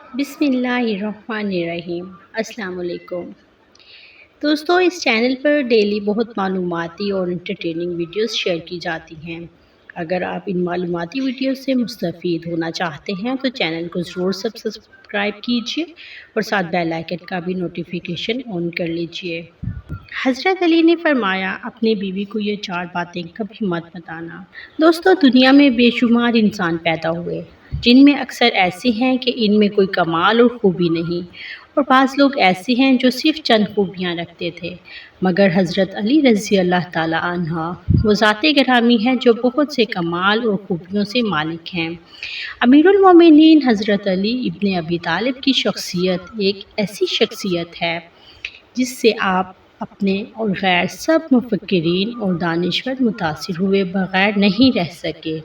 بسم اللہ الرحمن الرحیم۔ السلام علیکم دوستوں، اس چینل پر ڈیلی بہت معلوماتی اور انٹرٹیننگ ویڈیوز شیئر کی جاتی ہیں۔ اگر آپ ان معلوماتی ویڈیوز سے مستفید ہونا چاہتے ہیں تو چینل کو ضرور سبسکرائب کیجیے اور ساتھ بیل آئکن کا بھی نوٹیفیکیشن آن کر لیجیے۔ حضرت علی نے فرمایا، اپنی بیوی کو یہ 4 باتیں کبھی مت بتانا۔ دوستوں، دنیا میں بے شمار انسان پیدا ہوئے جن میں اکثر ایسے ہیں کہ ان میں کوئی کمال اور خوبی نہیں، اور بعض لوگ ایسے ہیں جو صرف چند خوبیاں رکھتے تھے، مگر حضرت علی رضی اللہ تعالیٰ عنہ وہ ذات گرامی ہے جو بہت سے کمال اور خوبیوں سے مالک ہیں۔ امیر المومنین حضرت علی ابن ابی طالب کی شخصیت ایک ایسی شخصیت ہے جس سے آپ اپنے اور غیر سب مفکرین اور دانشور متاثر ہوئے بغیر نہیں رہ سکے۔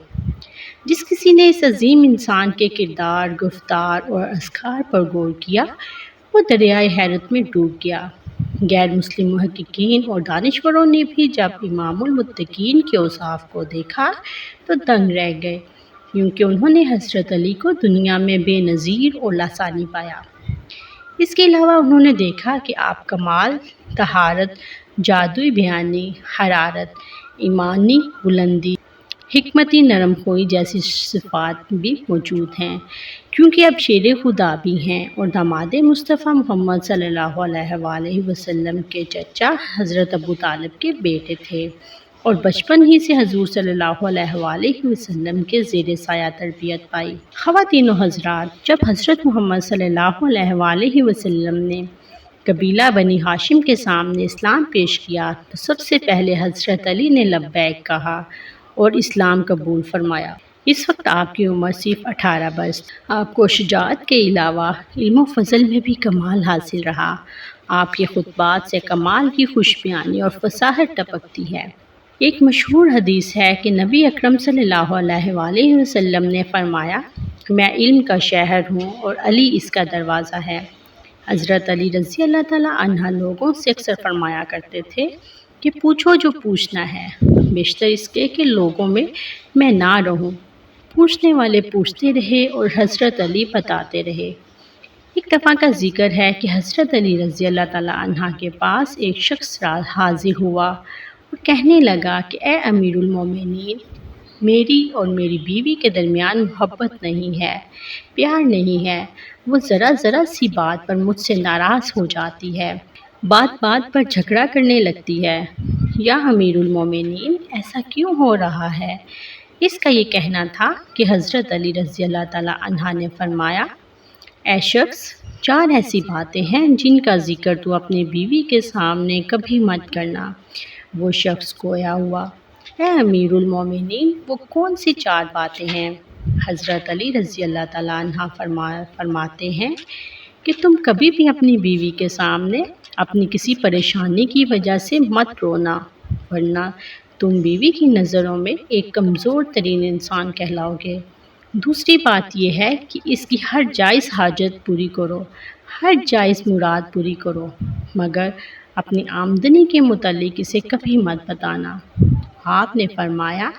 جس کسی نے اس عظیم انسان کے کردار، گفتار اور اذکار پر غور کیا، وہ دریائے حیرت میں ڈوب گیا۔ غیر مسلم محققین اور دانشوروں نے بھی جب امام المتقین کے اوصاف کو دیکھا تو دنگ رہ گئے، کیونکہ انہوں نے حضرت علی کو دنیا میں بے نظیر اور لاسانی پایا۔ اس کے علاوہ انہوں نے دیکھا کہ آپ کمال، طہارت، جادوئی بیانی، حرارت، ایمانی بلندی، حکمتی نرم خوئی جیسی صفات بھی موجود ہیں، کیونکہ اب شیر خدا بھی ہیں اور داماد مصطفیٰ محمد صلی اللہ علیہ وآلہ وسلم کے چچا حضرت ابو طالب کے بیٹے تھے اور بچپن ہی سے حضور صلی اللہ علیہ وآلہ وسلم کے زیر سایہ تربیت پائی۔ خواتین و حضرات، جب حضرت محمد صلی اللہ علیہ وآلہ وسلم نے قبیلہ بنی ہاشم کے سامنے اسلام پیش کیا تو سب سے پہلے حضرت علی نے لبیک کہا اور اسلام قبول فرمایا۔ اس وقت آپ کی عمر صرف 18 برس تھی۔ آپ کو شجاعت کے علاوہ علم و فضل میں بھی کمال حاصل رہا۔ آپ کے خطبات سے کمال کی خوش بیانی اور فصاحت ٹپکتی ہے۔ ایک مشہور حدیث ہے کہ نبی اکرم صلی اللہ علیہ وآلہ وسلم نے فرمایا، میں علم کا شہر ہوں اور علی اس کا دروازہ ہے۔ حضرت علی رضی اللہ تعالیٰ عنہ لوگوں سے اکثر فرمایا کرتے تھے کہ پوچھو جو پوچھنا ہے، بیشتر اس کے کہ لوگوں میں نہ رہوں۔ پوچھنے والے پوچھتے رہے اور حضرت علی بتاتے رہے۔ ایک دفعہ کا ذکر ہے کہ حضرت علی رضی اللہ تعالیٰ عنہ کے پاس ایک شخص حاضر ہوا اور کہنے لگا کہ اے امیر المومنین، میری اور میری بیوی کے درمیان محبت نہیں ہے، پیار نہیں ہے، وہ ذرا سی بات پر مجھ سے ناراض ہو جاتی ہے، بات بات پر جھگڑا کرنے لگتی ہے۔ یا امیر المومنین، ایسا کیوں ہو رہا ہے؟ اس کا یہ کہنا تھا کہ حضرت علی رضی اللہ تعالیٰ عنہ نے فرمایا، اے شخص، 4 ایسی باتیں ہیں جن کا ذکر تو اپنی بیوی کے سامنے کبھی مت کرنا۔ وہ شخص گویا ہوا، اے امیر المومنین، وہ کون سی 4 باتیں ہیں؟ حضرت علی رضی اللہ تعالیٰ عنہ فرماتے ہیں کہ تم کبھی بھی اپنی بیوی کے سامنے اپنی کسی پریشانی کی وجہ سے مت رونا، ورنہ تم بیوی کی نظروں میں ایک کمزور ترین انسان کہلاؤ گے۔ دوسری بات یہ ہے کہ اس کی ہر جائز حاجت پوری کرو، ہر جائز مراد پوری کرو، مگر اپنی آمدنی کے متعلق اسے کبھی مت بتانا۔ آپ نے فرمایا،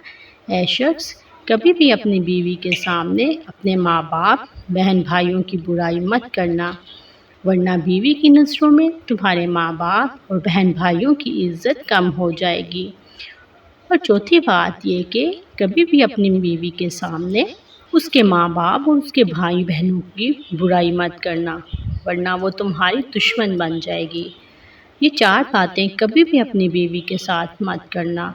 اے شخص، کبھی بھی اپنی بیوی کے سامنے اپنے ماں باپ، بہن بھائیوں کی برائی مت کرنا، ورنہ بیوی کی نظروں میں تمہارے ماں باپ اور بہن بھائیوں کی عزت کم ہو جائے گی۔ اور چوتھی بات یہ کہ کبھی بھی اپنی بیوی کے سامنے اس کے ماں باپ اور اس کے بھائی بہنوں کی برائی مت کرنا، ورنہ وہ تمہاری دشمن بن جائے گی۔ یہ 4 باتیں کبھی بھی اپنی بیوی کے ساتھ مت کرنا۔